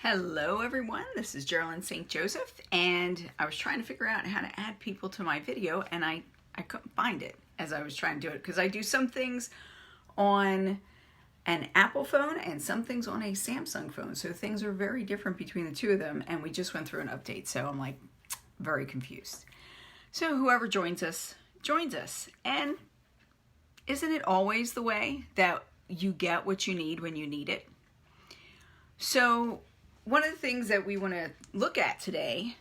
Hello everyone, this is Geraldine St. Joseph, and I was trying to figure out how to add people to my video, and I couldn't find it as I was trying to do it, because I do some things on an Apple phone and some things on a Samsung phone, so things are very different between the two of them, and we just went through an update, so I'm like very confused. So whoever joins us, and isn't it always the way that you get what you need when you need it? So one of the things that we want to look at today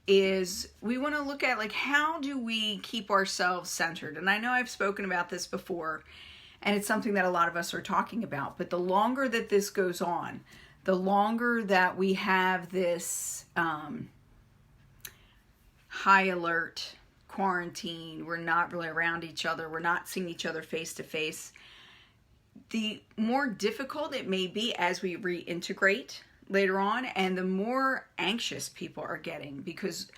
is we want to look at, like, how do we keep ourselves centered? And I know I've spoken about this before, and it's something that a lot of us are talking about, but the longer that this goes on, the longer that we have this high alert quarantine, we're not really around each other, we're not seeing each other face to face, the more difficult it may be as we reintegrate later on, and the more anxious people are getting, because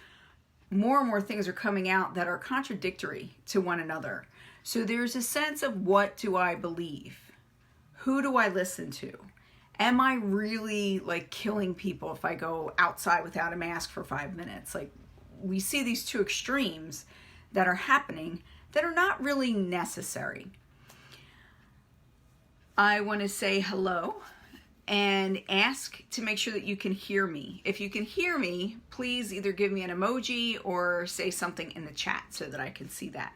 more and more things are coming out that are contradictory to one another. So there's a sense of, what do I believe? Who do I listen to? Am I really like killing people if I go outside without a mask for 5 minutes? Like, we see these two extremes that are happening that are not really necessary. I want to say hello and ask to make sure that you can hear me. If you can hear me, please either give me an emoji or say something in the chat so that I can see that.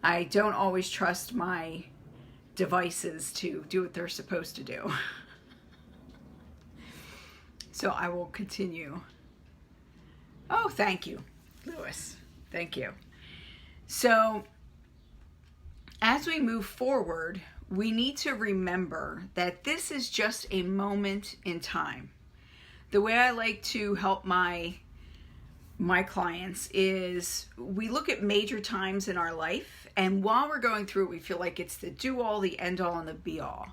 I don't always trust my devices to do what they're supposed to do. So I will continue. Oh, thank you, Lewis. Thank you. So as we move forward, we need to remember that this is just a moment in time. The way I like to help my clients is, we look at major times in our life, and while we're going through it, we feel like it's the do-all, the end-all, and the be-all.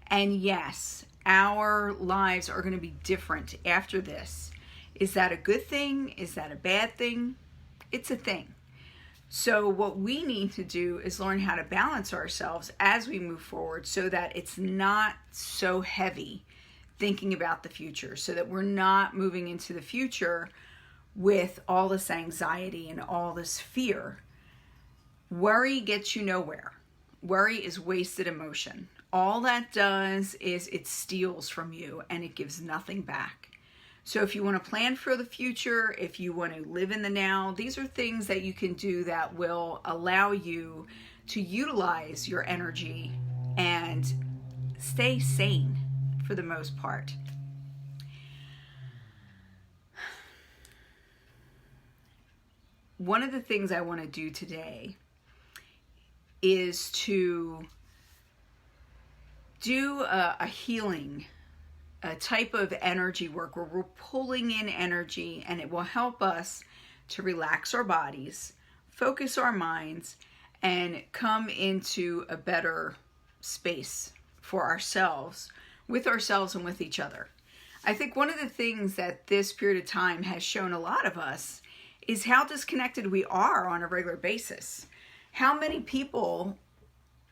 And yes, our lives are going to be different after this. Is that a good thing? Is that a bad thing? It's a thing. So what we need to do is learn how to balance ourselves as we move forward, so that it's not so heavy thinking about the future, so that we're not moving into the future with all this anxiety and all this fear. Worry gets you nowhere. Worry is wasted emotion. All that does is it steals from you and it gives nothing back. So if you want to plan for the future, if you want to live in the now, these are things that you can do that will allow you to utilize your energy and stay sane for the most part. One of the things I want to do today is to do a healing, a type of energy work where we're pulling in energy, and it will help us to relax our bodies, focus our minds, and come into a better space for ourselves, with ourselves and with each other. I think one of the things that this period of time has shown a lot of us is how disconnected we are on a regular basis. How many people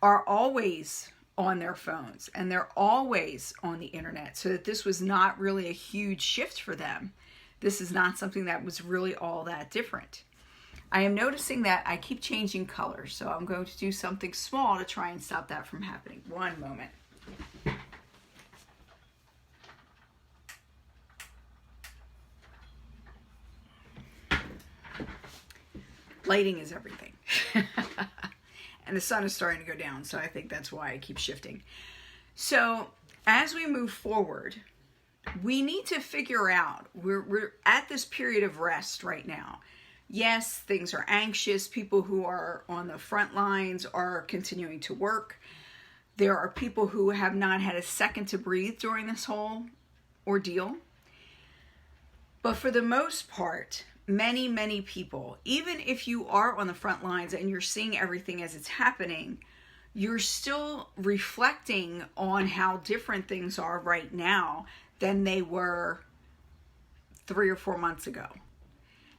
are always on their phones, and they're always on the internet, so that this was not really a huge shift for them. This is not something that was really all that different. I am noticing that I keep changing colors, so I'm going to do something small to try and stop that from happening. One moment. Lighting is everything. And the sun is starting to go down, so I think that's why I keep shifting. So as we move forward, we need to figure out, we're at this period of rest right now. Yes, things are anxious. People who are on the front lines are continuing to work. There are people who have not had a second to breathe during this whole ordeal. But for the most part, many people, even if you are on the front lines and you're seeing everything as it's happening, you're still reflecting on how different things are right now than they were 3 or 4 months ago.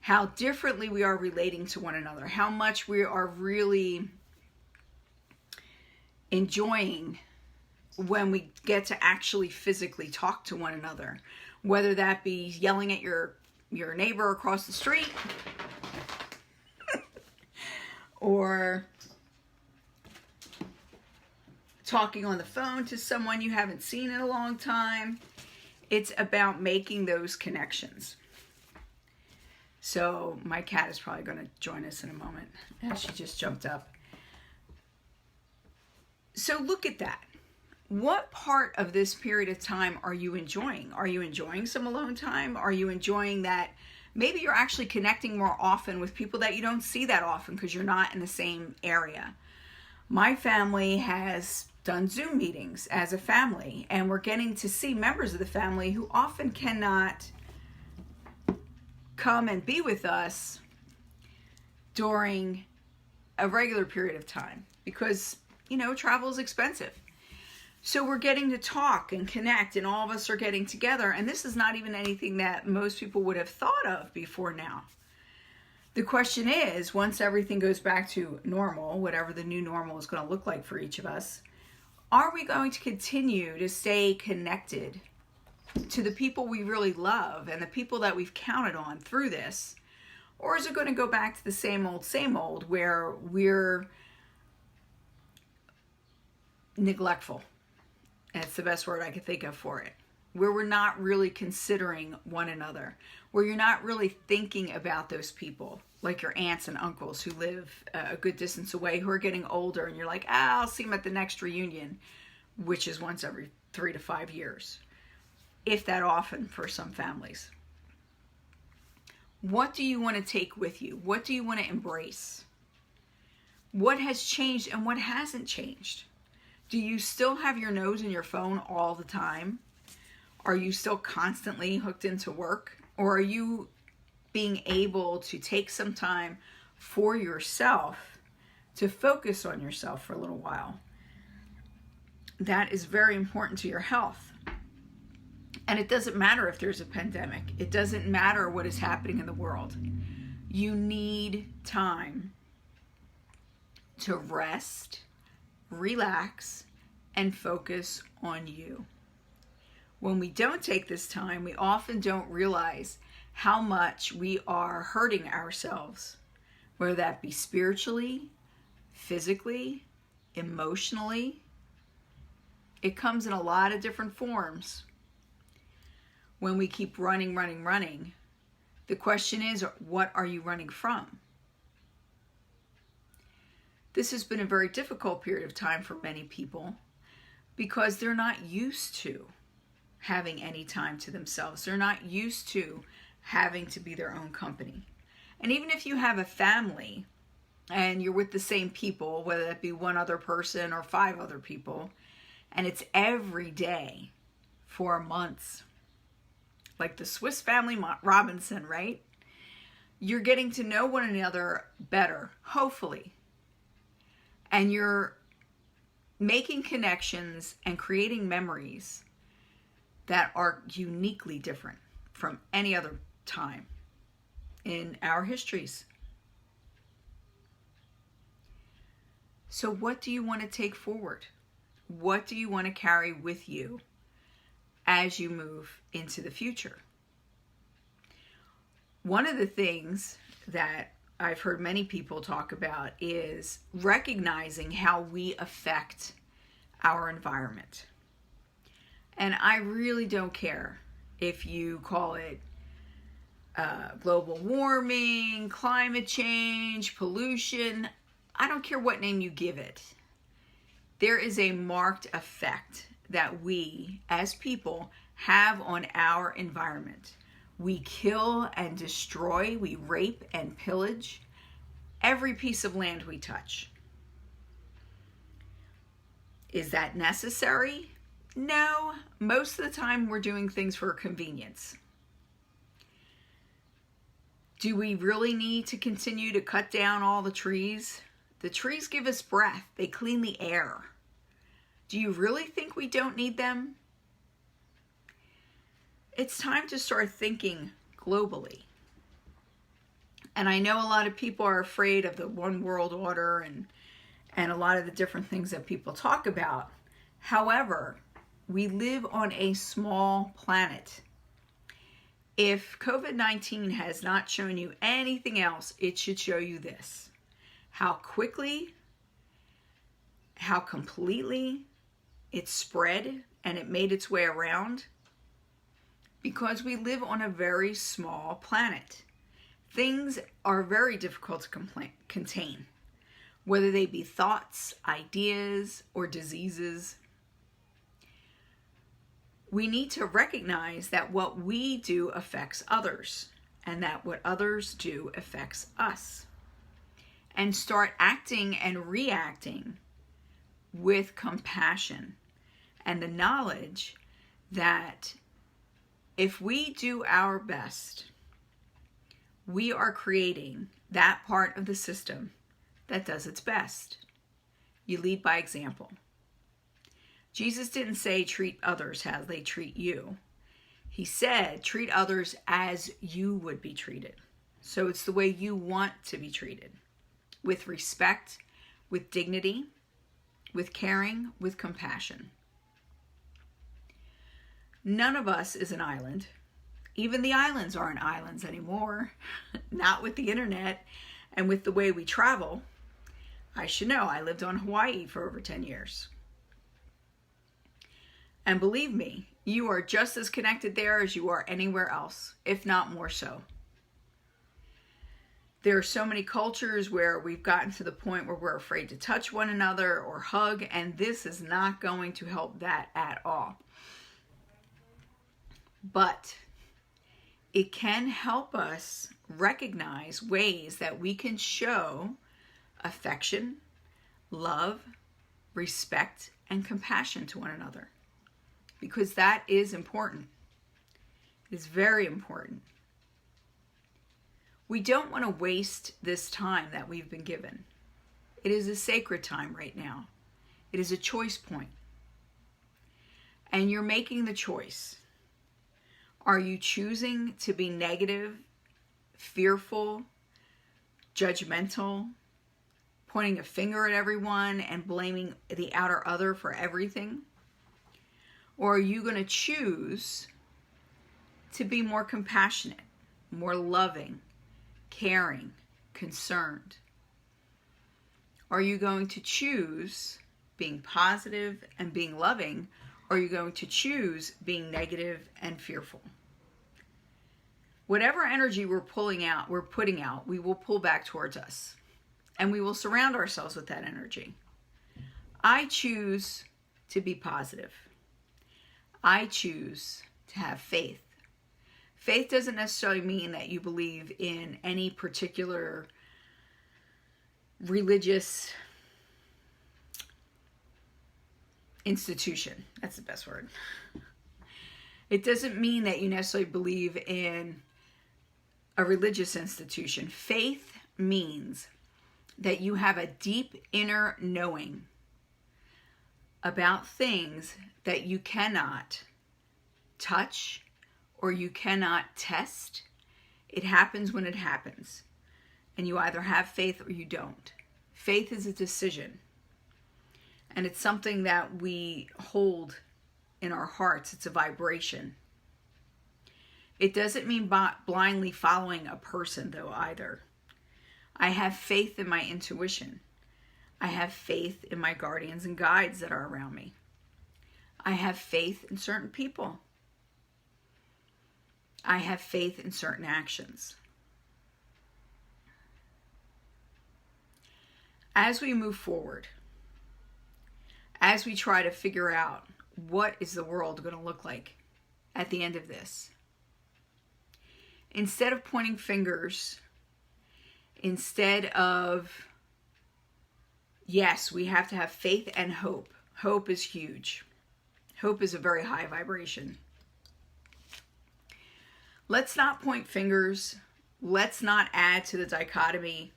How differently we are relating to one another, how much we are really enjoying when we get to actually physically talk to one another, whether that be yelling at your neighbor across the street or talking on the phone to someone you haven't seen in a long time. It's about making those connections. So my cat is probably going to join us in a moment, as she just jumped up. So look at that. What part of this period of time are you enjoying? Are you enjoying some alone time? Are you enjoying that maybe you're actually connecting more often with people that you don't see that often because you're not in the same area? My family has done Zoom meetings as a family, and we're getting to see members of the family who often cannot come and be with us during a regular period of time because, travel is expensive. So we're getting to talk and connect, and all of us are getting together. And this is not even anything that most people would have thought of before now. The question is, once everything goes back to normal, whatever the new normal is going to look like for each of us, are we going to continue to stay connected to the people we really love and the people that we've counted on through this? Or is it going to go back to the same old, where we're neglectful? That's the best word I could think of for it. Where we're not really considering one another. Where you're not really thinking about those people, like your aunts and uncles who live a good distance away, who are getting older, and you're like, I'll see them at the next reunion, which is once every 3 to 5 years, if that often for some families. What do you want to take with you? What do you want to embrace? What has changed and what hasn't changed? Do you still have your nose in your phone all the time? Are you still constantly hooked into work? Or are you being able to take some time for yourself to focus on yourself for a little while? That is very important to your health. And it doesn't matter if there's a pandemic. It doesn't matter what is happening in the world. You need time to rest, relax, and focus on you. When we don't take this time, we often don't realize how much we are hurting ourselves, whether that be spiritually, physically, emotionally. It comes in a lot of different forms. When we keep running, the question is, what are you running from? This has been a very difficult period of time for many people because they're not used to having any time to themselves. They're not used to having to be their own company. And even if you have a family and you're with the same people, whether that be one other person or 5 other people, and it's every day for months, like the Swiss Family Robinson, right? You're getting to know one another better, hopefully. And you're making connections and creating memories that are uniquely different from any other time in our histories. So what do you want to take forward? What do you want to carry with you as you move into the future? One of the things that I've heard many people talk about is recognizing how we affect our environment. And I really don't care if you call it global warming, climate change, pollution. I don't care what name you give it. There is a marked effect that we as people have on our environment. We kill and destroy, we rape and pillage every piece of land we touch. Is that necessary? No, most of the time we're doing things for convenience. Do we really need to continue to cut down all the trees? The trees give us breath, they clean the air. Do you really think we don't need them? It's time to start thinking globally. And I know a lot of people are afraid of the one world order and a lot of the different things that people talk about. However, we live on a small planet. If COVID-19 has not shown you anything else, it should show you this: how quickly, how completely it spread and it made its way around, because we live on a very small planet. Things are very difficult to contain, whether they be thoughts, ideas, or diseases. We need to recognize that what we do affects others, and that what others do affects us, and start acting and reacting with compassion and the knowledge that if we do our best, we are creating that part of the system that does its best. You lead by example. Jesus didn't say treat others how they treat you. He said treat others as you would be treated. So it's the way you want to be treated, with respect, with dignity, with caring, with compassion. None of us is an island. Even the islands aren't islands anymore. Not with the internet and with the way we travel. I should know, I lived on Hawaii for over 10 years. And believe me, you are just as connected there as you are anywhere else, if not more so. There are so many cultures where we've gotten to the point where we're afraid to touch one another or hug, and this is not going to help that at all. But it can help us recognize ways that we can show affection, love, respect, and compassion to one another. Because that is important. It is very important. We don't want to waste this time that we've been given. It is a sacred time right now. It is a choice point. And you're making the choice. Are you choosing to be negative, fearful, judgmental, pointing a finger at everyone and blaming the outer other for everything? Or are you going to choose to be more compassionate, more loving, caring, concerned? Are you going to choose being positive and being loving, or are you going to choose being negative and fearful? Whatever energy we're putting out, we will pull back towards us. And we will surround ourselves with that energy. I choose to be positive. I choose to have faith. Faith doesn't necessarily mean that you believe in any particular religious institution. That's the best word. It doesn't mean that you necessarily believe in a religious institution. Faith means that you have a deep inner knowing about things that you cannot touch or you cannot test. It happens when it happens. And you either have faith or you don't. Faith is a decision. And it's something that we hold in our hearts. It's a vibration. It doesn't mean blindly following a person, though, either. I have faith in my intuition. I have faith in my guardians and guides that are around me. I have faith in certain people. I have faith in certain actions. As we move forward, as we try to figure out what is the world going to look like at the end of this, instead of pointing fingers, instead of, yes, we have to have faith and hope. Hope is huge. Hope is a very high vibration. Let's not point fingers. Let's not add to the dichotomy.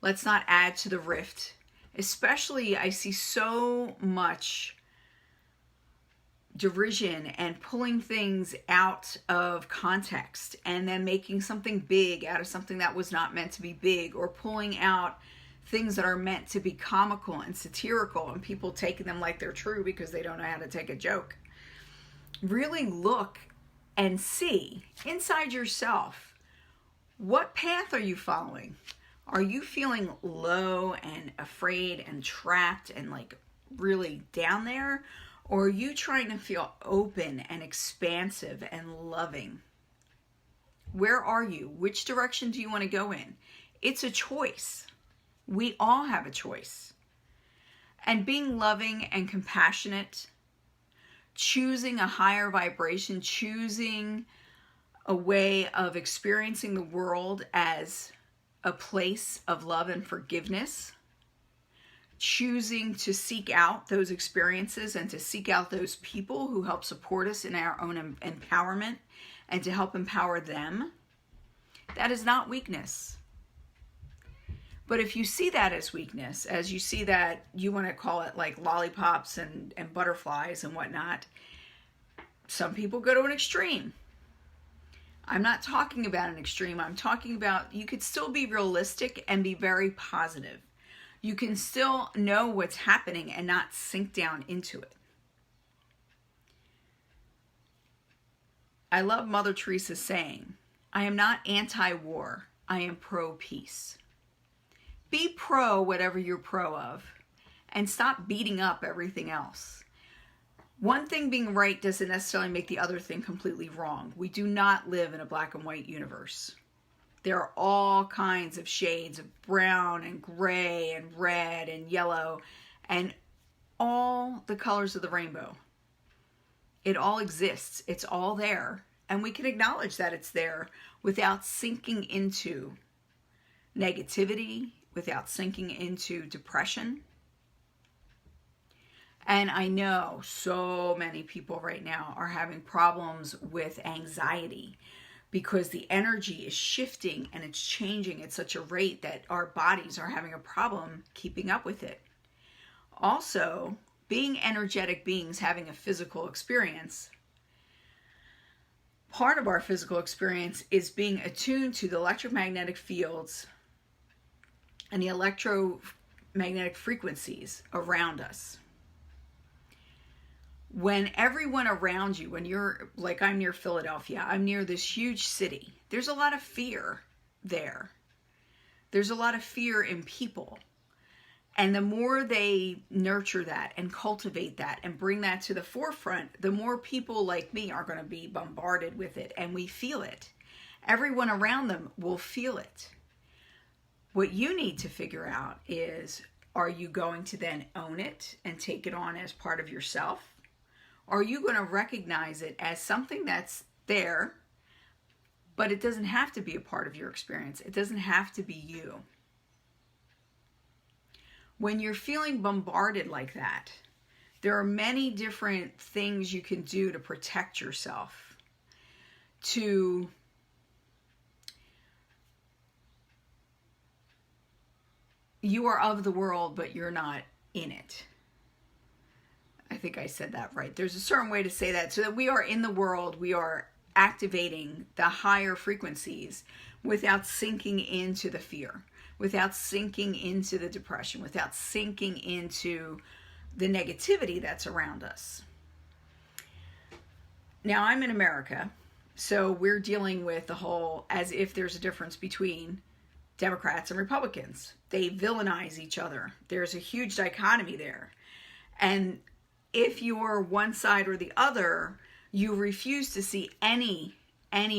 Let's not add to the rift. Especially, I see so much derision and pulling things out of context and then making something big out of something that was not meant to be big, or pulling out things that are meant to be comical and satirical and people taking them like they're true because they don't know how to take a joke. Really look and see inside yourself, what path are you following? Are you feeling low and afraid and trapped and like really down there? Or are you trying to feel open and expansive and loving? Where are you? Which direction do you want to go in? It's a choice. We all have a choice. And being loving and compassionate, choosing a higher vibration, choosing a way of experiencing the world as a place of love and forgiveness, choosing to seek out those experiences and to seek out those people who help support us in our own empowerment and to help empower them, that is not weakness. But if you see that as weakness, as you see that, you want to call it like lollipops and butterflies and whatnot, some people go to an extreme. I'm not talking about an extreme. I'm talking about you could still be realistic and be very positive. You can still know what's happening and not sink down into it. I love Mother Teresa's saying, I am not anti-war. I am pro-peace. Be pro whatever you're pro of and stop beating up everything else. One thing being right doesn't necessarily make the other thing completely wrong. We do not live in a black and white universe. There are all kinds of shades of brown and gray and red and yellow and all the colors of the rainbow. It all exists. It's all there. And we can acknowledge that it's there without sinking into negativity, without sinking into depression. And I know so many people right now are having problems with anxiety because the energy is shifting and it's changing at such a rate that our bodies are having a problem keeping up with it. Also, being energetic beings having a physical experience, part of our physical experience is being attuned to the electromagnetic fields and the electromagnetic frequencies around us. When everyone around you, when you're, like I'm near Philadelphia, I'm near this huge city, there's a lot of fear there. There's a lot of fear in people. And the more they nurture that and cultivate that and bring that to the forefront, the more people like me are going to be bombarded with it and we feel it. Everyone around them will feel it. What you need to figure out is, are you going to then own it and take it on as part of yourself? Or are you going to recognize it as something that's there, but it doesn't have to be a part of your experience. It doesn't have to be you. When you're feeling bombarded like that, there are many different things you can do to protect yourself. You are of the world, but you're not in it. I think I said that right. There's a certain way to say that. So that we are in the world, we are activating the higher frequencies without sinking into the fear, without sinking into the depression, without sinking into the negativity that's around us. Now, I'm in America, so we're dealing with the whole, as if there's a difference between Democrats and Republicans. They villainize each other. There's a huge dichotomy there. And if you're one side or the other, you refuse to see any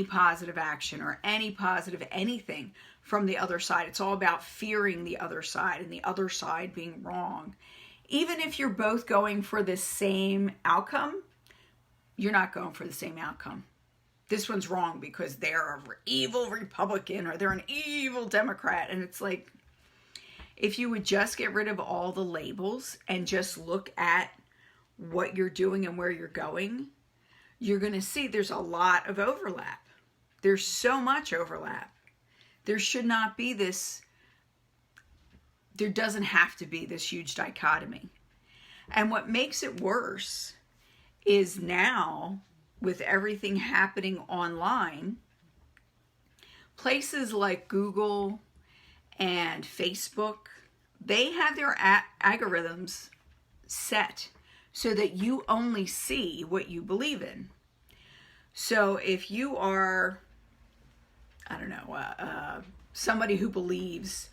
positive action or any positive anything from the other side. It's all about fearing the other side and the other side being wrong. Even if you're both going for the same outcome, you're not going for the same outcome. This one's wrong because they're an evil Republican or they're an evil Democrat. And it's like, if you would just get rid of all the labels and just look at what you're doing and where you're going, you're going to see there's a lot of overlap. There's so much overlap. There should not be this, there doesn't have to be this huge dichotomy. And what makes it worse is now, with everything happening online, places like Google and Facebook they have their algorithms set so that you only see what you believe in. So if you are, I don't know, somebody who believes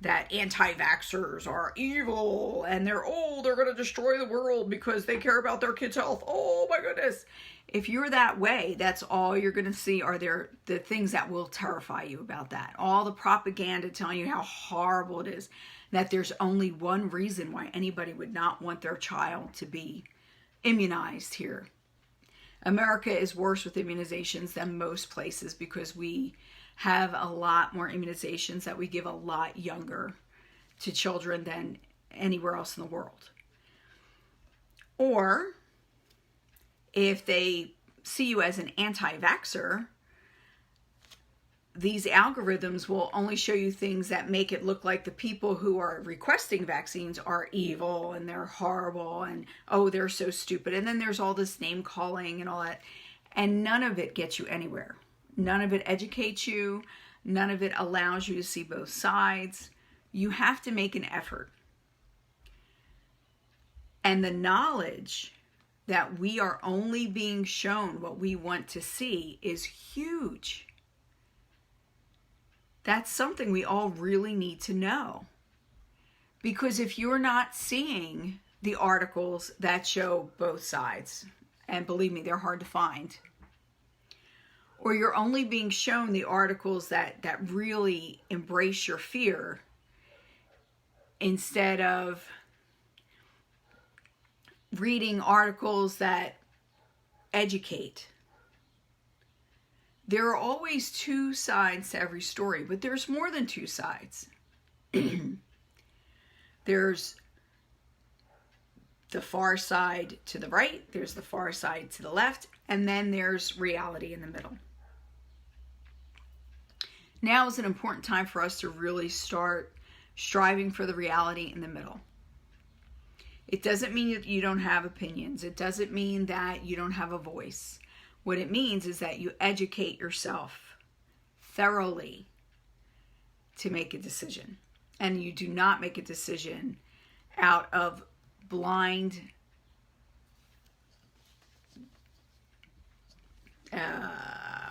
that anti-vaxxers are evil and they're going to destroy the world because they care about their kids' health. Oh my goodness. If you're that way, that's all you're going to see are the things that will terrify you about that. All the propaganda telling you how horrible it is, that there's only one reason why anybody would not want their child to be immunized here. America is worse with immunizations than most places because we have a lot more immunizations that we give a lot younger to children than anywhere else in the world. Or if they see you as an anti-vaxxer, these algorithms will only show you things that make it look like the people who are requesting vaccines are evil and they're horrible and, oh, they're so stupid. And then there's all this name calling and all that. And none of it gets you anywhere. None of it educates you. None of it allows you to see both sides. You have to make an effort. And the knowledge that we are only being shown what we want to see is huge. That's something we all really need to know. Because if you're not seeing the articles that show both sides, and believe me, they're hard to find, or you're only being shown the articles that really embrace your fear instead of reading articles that educate. There are always two sides to every story, but there's more than two sides. There's the far side to the right, there's the far side to the left, and then there's reality in the middle. Now is an important time for us to really start striving for the reality in the middle. It doesn't mean that you don't have opinions. It doesn't mean that you don't have a voice. What it means is that you educate yourself thoroughly to make a decision. And you do not make a decision out of blind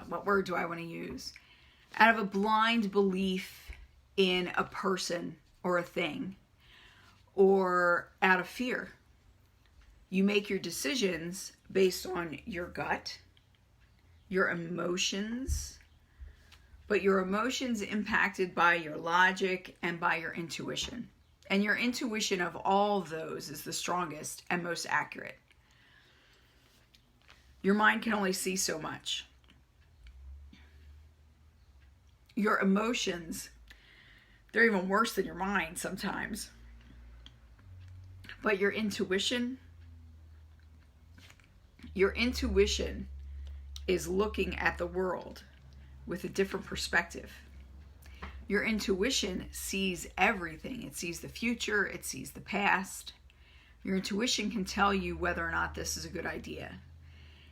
what word do I want to use? Out of a blind belief in a person or a thing, or out of fear. You make your decisions based on your gut, your emotions, but your emotions impacted by your logic and by your intuition. And your intuition of all of those is the strongest and most accurate. Your mind can only see so much. Your emotions, they're even worse than your mind sometimes. But your intuition is looking at the world with a different perspective. Your intuition sees everything. It sees the future. It sees the past. Your intuition can tell you whether or not this is a good idea.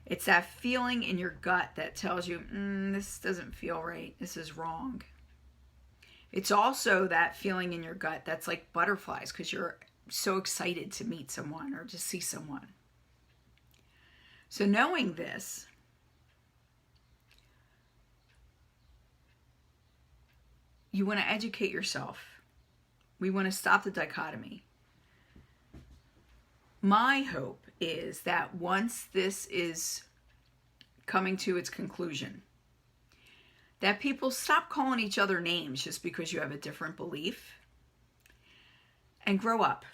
It's that feeling in your gut that tells you, this doesn't feel right. This is wrong. It's also that feeling in your gut that's like butterflies because you're so excited to meet someone or to see someone. So knowing this, you want to educate yourself. We want to stop the dichotomy. My hope is that once this is coming to its conclusion, that people stop calling each other names just because you have a different belief and grow up.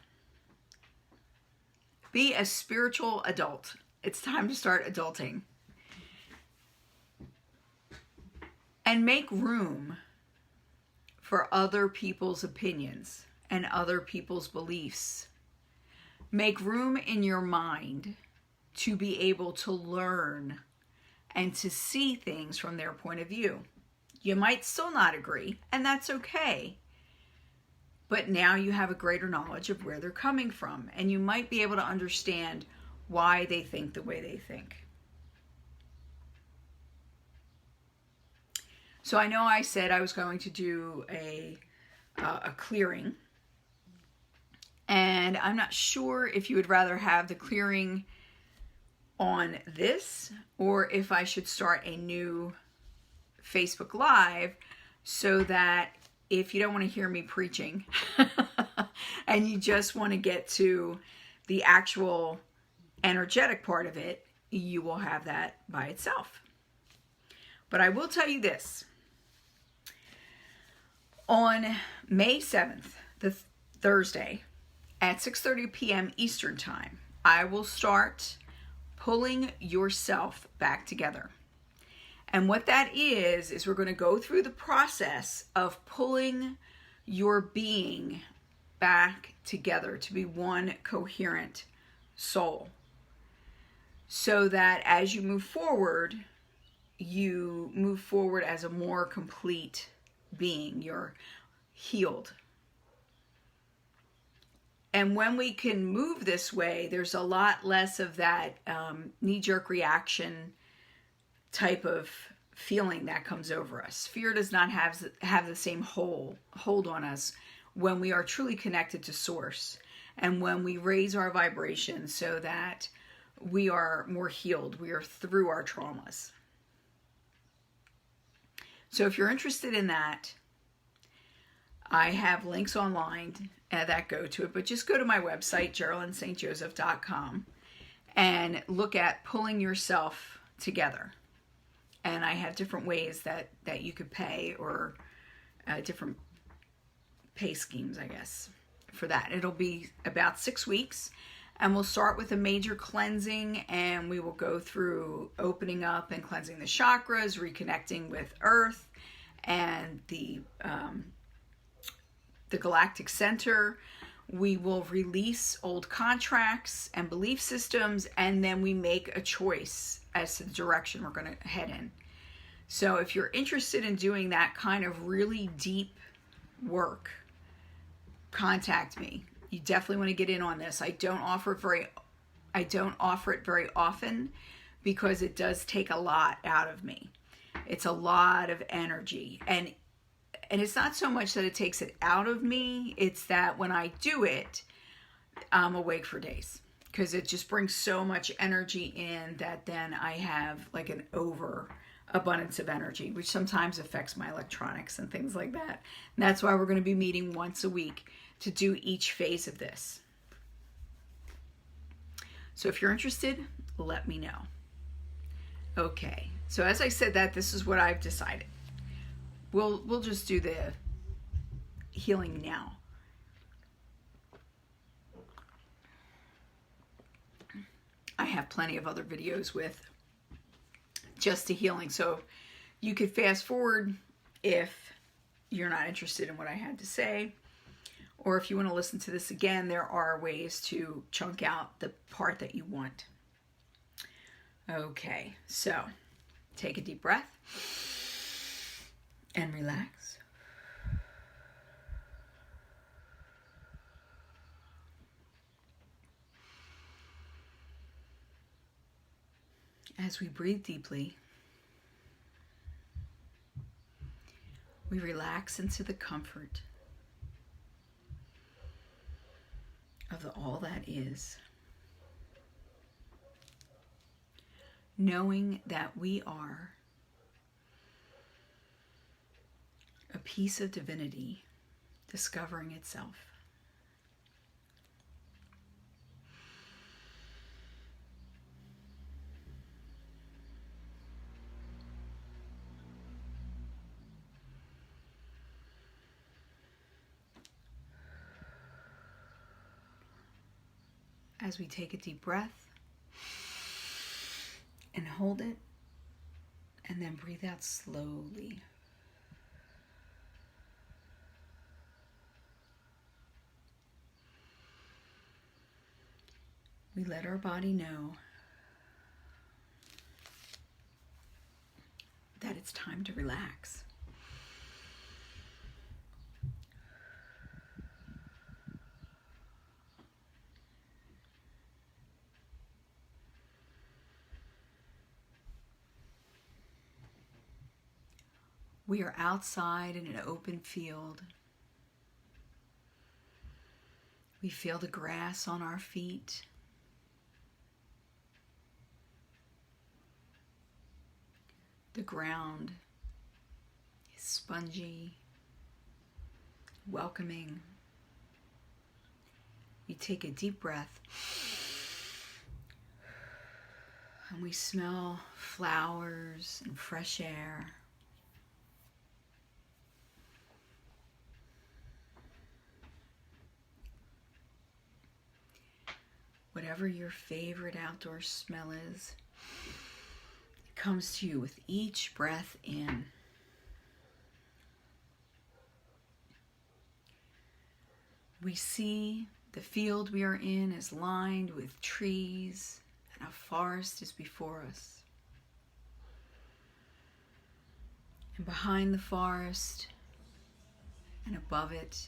Be a spiritual adult. It's time to start adulting. And make room for other people's opinions and other people's beliefs. Make room in your mind to be able to learn and to see things from their point of view. You might still not agree, and that's okay. But now you have a greater knowledge of where they're coming from, and you might be able to understand why they think the way they think. So I know I said I was going to do a clearing And I'm not sure if you would rather have the clearing on this or if I should start a new Facebook Live so that if you don't want to hear me preaching and you just want to get to the actual energetic part of it, you will have that by itself. But I will tell you this. On May 7th, the Thursday, at 6:30 p.m. Eastern Time, I will start pulling yourself back together. And what that is we're going to go through the process of pulling your being back together to be one coherent soul. So that as you move forward as a more complete being. You're healed. And when we can move this way, there's a lot less of that knee-jerk reaction type of feeling that comes over us. Fear does not have the same hold on us when we are truly connected to Source and when we raise our vibration so that we are more healed. We are through our traumas. So if you're interested in that, I have links online that go to it, but just go to my website, GeraldineSt.Joseph.com, and look at pulling yourself together. And I have different ways that you could pay, or different pay schemes, I guess, for that. It'll be about 6 weeks, and we'll start with a major cleansing, and we will go through opening up and cleansing the chakras, reconnecting with Earth and the galactic center. We will release old contracts and belief systems, and then we make a choice as to the direction we're going to head in. So if you're interested in doing that kind of really deep work, contact me. You definitely want to get in on this. I don't offer it very often because it does take a lot out of me. It's a lot of energy, and it's not so much that it takes it out of me, it's that when I do it, I'm awake for days because it just brings so much energy in that then I have like an overabundance of energy, which sometimes affects my electronics and things like that. And that's why we're going to be meeting once a week to do each phase of this. So if you're interested, let me know. Okay, so as I said that, this is what I've decided. We'll just do the healing now. I have plenty of other videos with just the healing, so you could fast forward if you're not interested in what I had to say, or if you want to listen to this again, there are ways to chunk out the part that you want. Okay, so take a deep breath and relax. As we breathe deeply, we relax into the comfort of all that is, knowing that we are a piece of divinity discovering itself. As we take a deep breath and hold it, and then breathe out slowly. We let our body know that it's time to relax. We are outside in an open field We feel the grass on our feet. The ground is spongy, welcoming. We take a deep breath and we smell flowers and fresh air. Whatever your favorite outdoor smell is, it comes to you with each breath in. We see the field we are in is lined with trees, and a forest is before us. And behind the forest and above it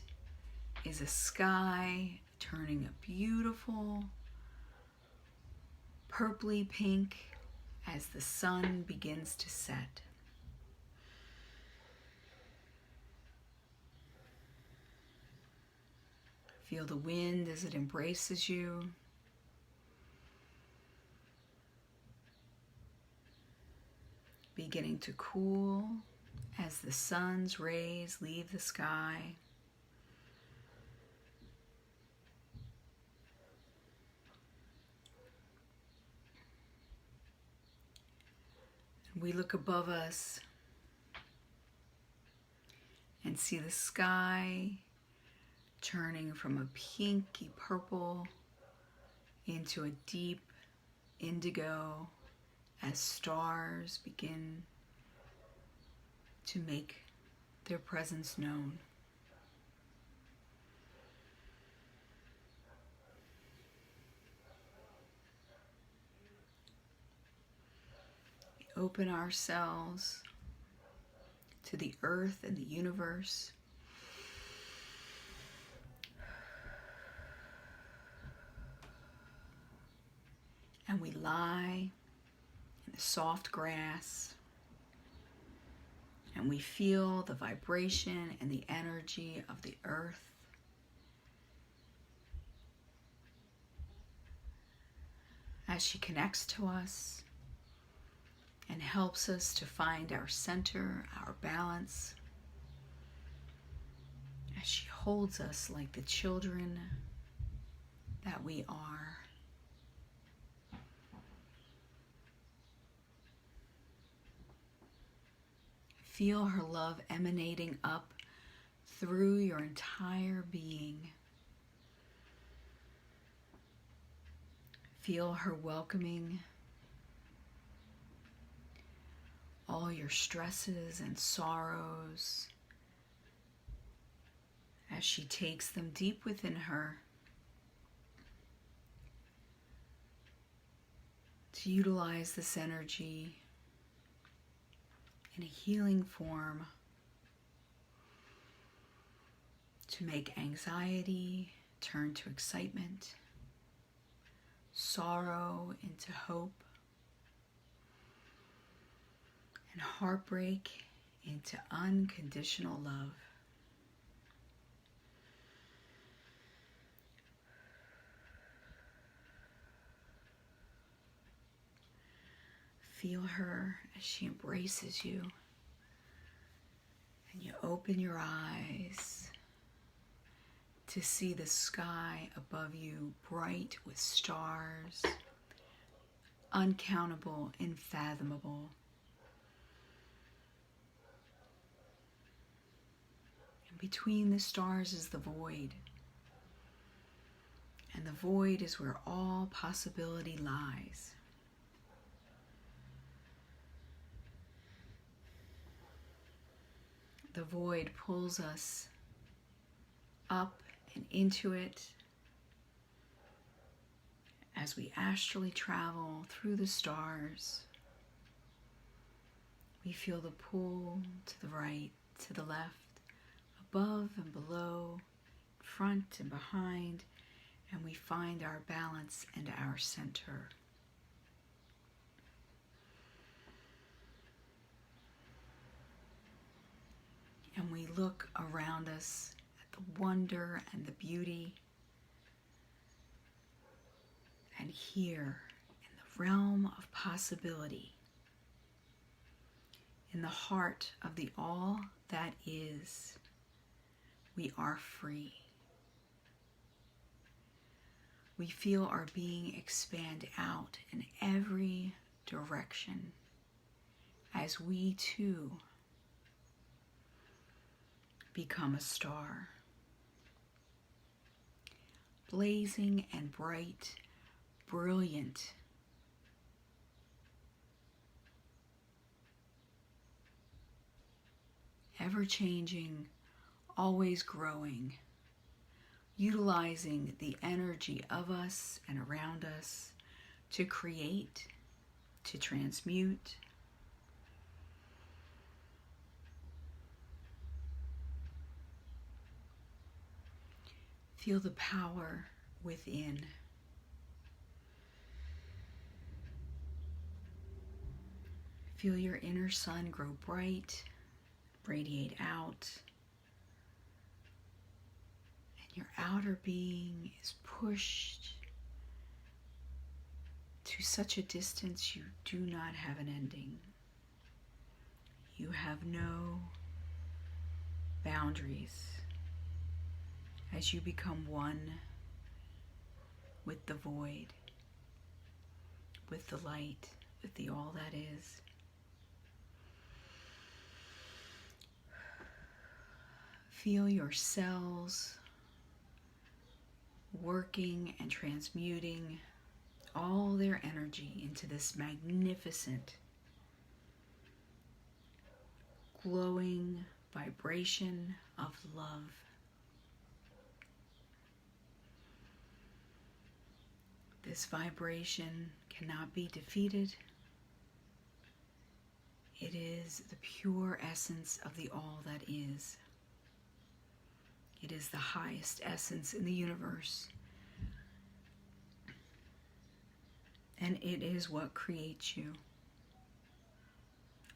is a sky turning a beautiful purpley pink as the sun begins to set. Feel the wind as it embraces you. Beginning to cool as the sun's rays leave the sky. We look above us and see the sky turning from a pinky purple into a deep indigo as stars begin to make their presence known. We open ourselves to the earth and the universe. And we lie in the soft grass, and we feel the vibration and the energy of the earth. As she connects to us and helps us to find our center, our balance, as she holds us like the children that we are. Feel her love emanating up through your entire being. Feel her welcoming all your stresses and sorrows as she takes them deep within her to utilize this energy in a healing form to make anxiety turn to excitement, sorrow into hope, and heartbreak into unconditional love. Feel her as she embraces you, and you open your eyes to see the sky above you bright with stars, uncountable, unfathomable. And between the stars is the void, and the void is where all possibility lies. The void pulls us up and into it as we astrally travel through the stars. We feel the pull to the right, to the left, above and below, front and behind, and we find our balance and our center. And we look around us at the wonder and the beauty And here, in the realm of possibility, in the heart of the all that is, we are free. We feel our being expand out in every direction as we too become a star, blazing and bright, brilliant, ever-changing, always growing, utilizing the energy of us and around us to create, to transmute, feel the power within. Feel your inner sun grow bright, radiate out, and your outer being is pushed to such a distance you do not have an ending. You have no boundaries as you become one with the void, with the light, with the all that is. Feel your cells working and transmuting all their energy into this magnificent, glowing vibration of love. This vibration cannot be defeated. It is the pure essence of the all that is. It is the highest essence in the universe. And it is what creates you,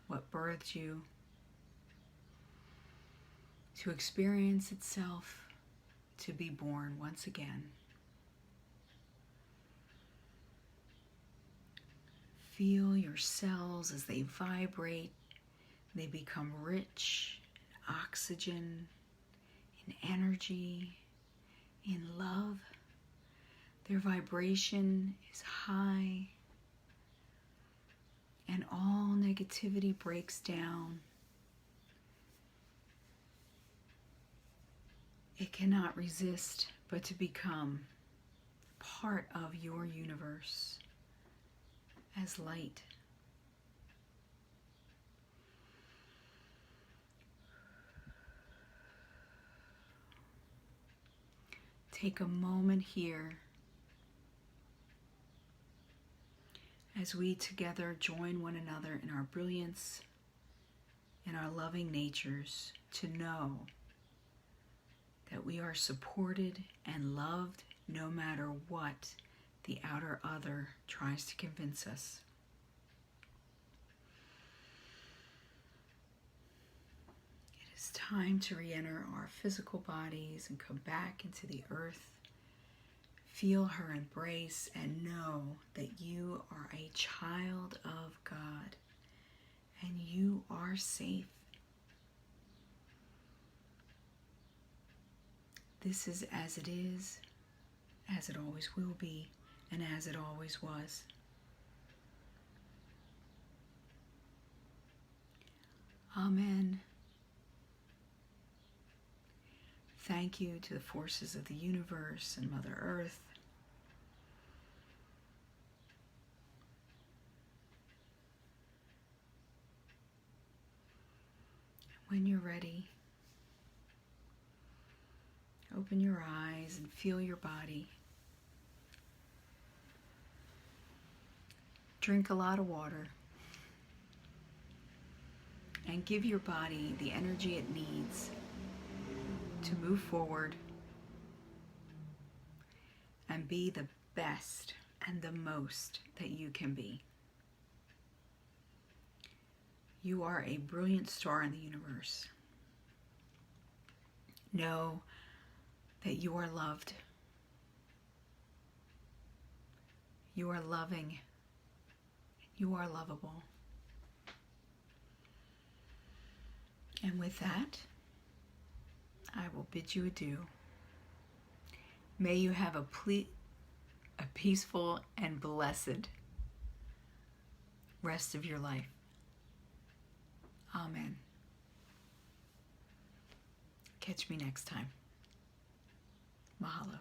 what births you, to experience itself, to be born once again. Feel your cells as they vibrate, they become rich in oxygen, in energy, in love. Their vibration is high, and all negativity breaks down. It cannot resist but to become part of your universe as light. Take a moment here as we together join one another in our brilliance, in our loving natures, to know that we are supported and loved no matter what the outer other tries to convince us. It is time to re-enter our physical bodies and come back into the earth. Feel her embrace and know that you are a child of God and you are safe. This is as it is, as it always will be, and as it always was. Amen. Thank you to the forces of the universe and Mother Earth. When you're ready, open your eyes and feel your body. Drink a lot of water and give your body the energy it needs to move forward and be the best and the most that you can be. You are a brilliant star in the universe. Know that you are loved. You are loving. You are lovable. And with that, I will bid you adieu. May you have a peaceful and blessed rest of your life. Amen. Catch me next time. Mahalo.